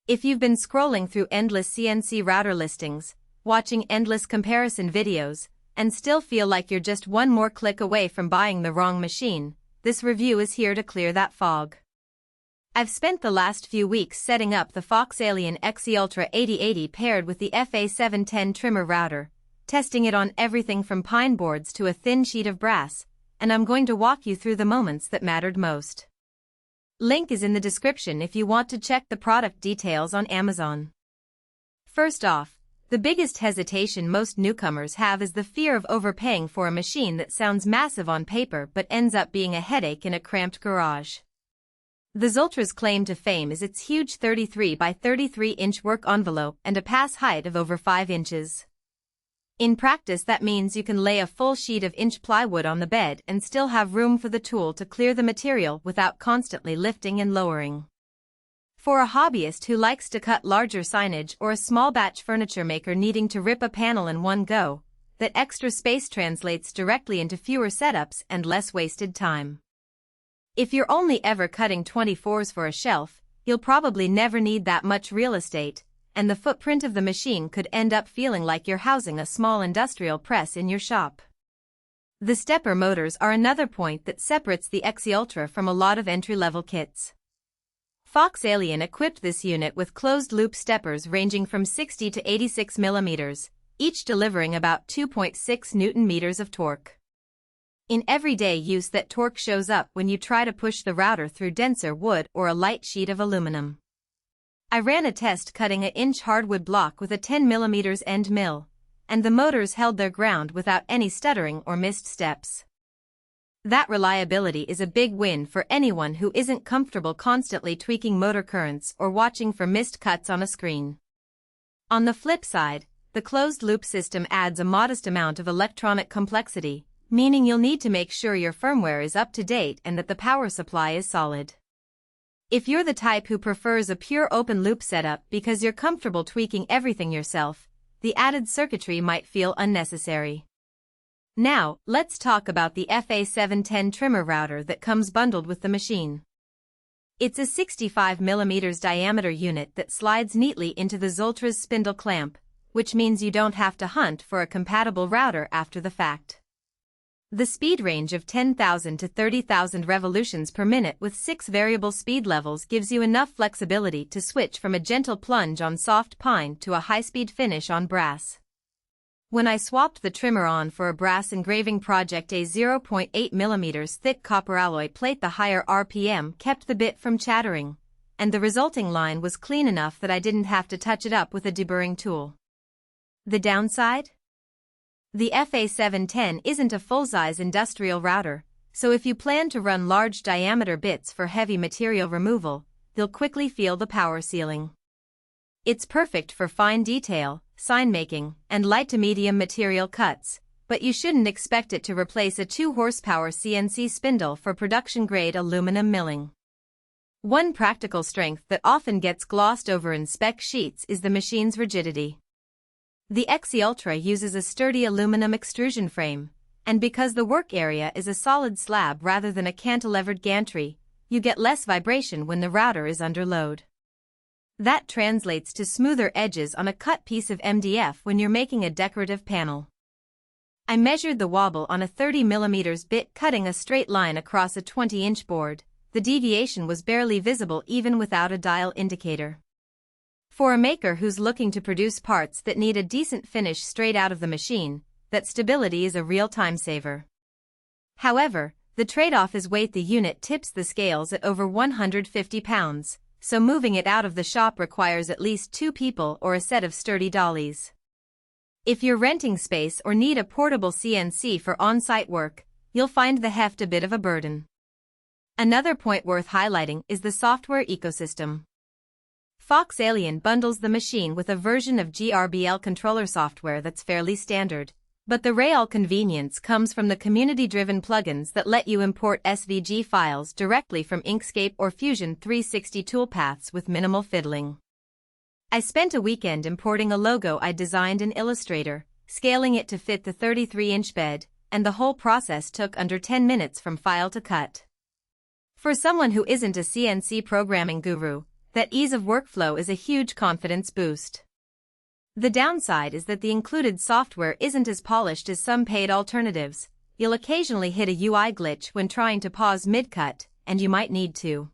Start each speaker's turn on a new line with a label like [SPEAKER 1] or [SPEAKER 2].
[SPEAKER 1] If you've been scrolling through endless CNC router listings, watching endless comparison videos, and still feel like you're just one more click away from buying the wrong machine, this review is here to clear that fog. I've spent the last few weeks setting up the FoxAlien XE Ultra 8080 paired with the FA710 trimmer router, testing it on everything from pine boards to a thin sheet of brass, and I'm going to walk you through the moments that mattered most. Link is in the description if you want to check the product details on Amazon. First off, the biggest hesitation most newcomers have is the fear of overpaying for a machine that sounds massive on paper but ends up being a headache in a cramped garage. The Zultra's claim to fame is its huge 33 by 33 inch work envelope and a pass height of over 5 inches. In practice, that means you can lay a full sheet of inch plywood on the bed and still have room for the tool to clear the material without constantly lifting and lowering. For a hobbyist who likes to cut larger signage or a small batch furniture maker needing to rip a panel in one go, that extra space translates directly into fewer setups and less wasted time. If you're only ever cutting 24s for a shelf, you'll probably never need that much real estate, and the footprint of the machine could end up feeling like you're housing a small industrial press in your shop. The stepper motors are another point that separates the XE Ultra from a lot of entry-level kits. FoxAlien equipped this unit with closed-loop steppers ranging from 60 to 86 mm, each delivering about 2.6 Nm of torque. In everyday use, that torque shows up when you try to push the router through denser wood or a light sheet of aluminum. I ran a test cutting an inch hardwood block with a 10 mm end mill, and the motors held their ground without any stuttering or missed steps. That reliability is a big win for anyone who isn't comfortable constantly tweaking motor currents or watching for missed cuts on a screen. On the flip side, the closed-loop system adds a modest amount of electronic complexity, meaning you'll need to make sure your firmware is up to date and that the power supply is solid. If you're the type who prefers a pure open-loop setup because you're comfortable tweaking everything yourself, the added circuitry might feel unnecessary. Now, let's talk about the FA710 trimmer router that comes bundled with the machine. It's a 65 mm diameter unit that slides neatly into the Zultra's spindle clamp, which means you don't have to hunt for a compatible router after the fact. The speed range of 10,000 to 30,000 revolutions per minute with 6 variable speed levels gives you enough flexibility to switch from a gentle plunge on soft pine to a high-speed finish on brass. When I swapped the trimmer on for a brass engraving project, a 0.8 mm thick copper alloy plate, the higher RPM kept the bit from chattering, and the resulting line was clean enough that I didn't have to touch it up with a deburring tool. The downside? The FA710 isn't a full-size industrial router, so if you plan to run large diameter bits for heavy material removal, you'll quickly feel the power ceiling. It's perfect for fine detail, sign making, and light to medium material cuts, but you shouldn't expect it to replace a 2-horsepower CNC spindle for production-grade aluminum milling. One practical strength that often gets glossed over in spec sheets is the machine's rigidity. The XE Ultra uses a sturdy aluminum extrusion frame, and because the work area is a solid slab rather than a cantilevered gantry, you get less vibration when the router is under load. That translates to smoother edges on a cut piece of MDF when you're making a decorative panel. I measured the wobble on a 30 mm bit cutting a straight line across a 20-inch board. The deviation was barely visible even without a dial indicator. For a maker who's looking to produce parts that need a decent finish straight out of the machine, that stability is a real time saver. However, the trade-off is weight. The unit tips the scales at over 150 pounds, so moving it out of the shop requires at least 2 people or a set of sturdy dollies. If you're renting space or need a portable CNC for on-site work, you'll find the heft a bit of a burden. Another point worth highlighting is the software ecosystem. FoxAlien bundles the machine with a version of GRBL controller software that's fairly standard, but the real convenience comes from the community-driven plugins that let you import SVG files directly from Inkscape or Fusion 360 toolpaths with minimal fiddling. I spent a weekend importing a logo I designed in Illustrator, scaling it to fit the 33-inch bed, and the whole process took under 10 minutes from file to cut. For someone who isn't a CNC programming guru, That ease of workflow is a huge confidence boost. The downside is that the included software isn't as polished as some paid alternatives. You'll occasionally hit a UI glitch when trying to pause mid-cut, and you might need to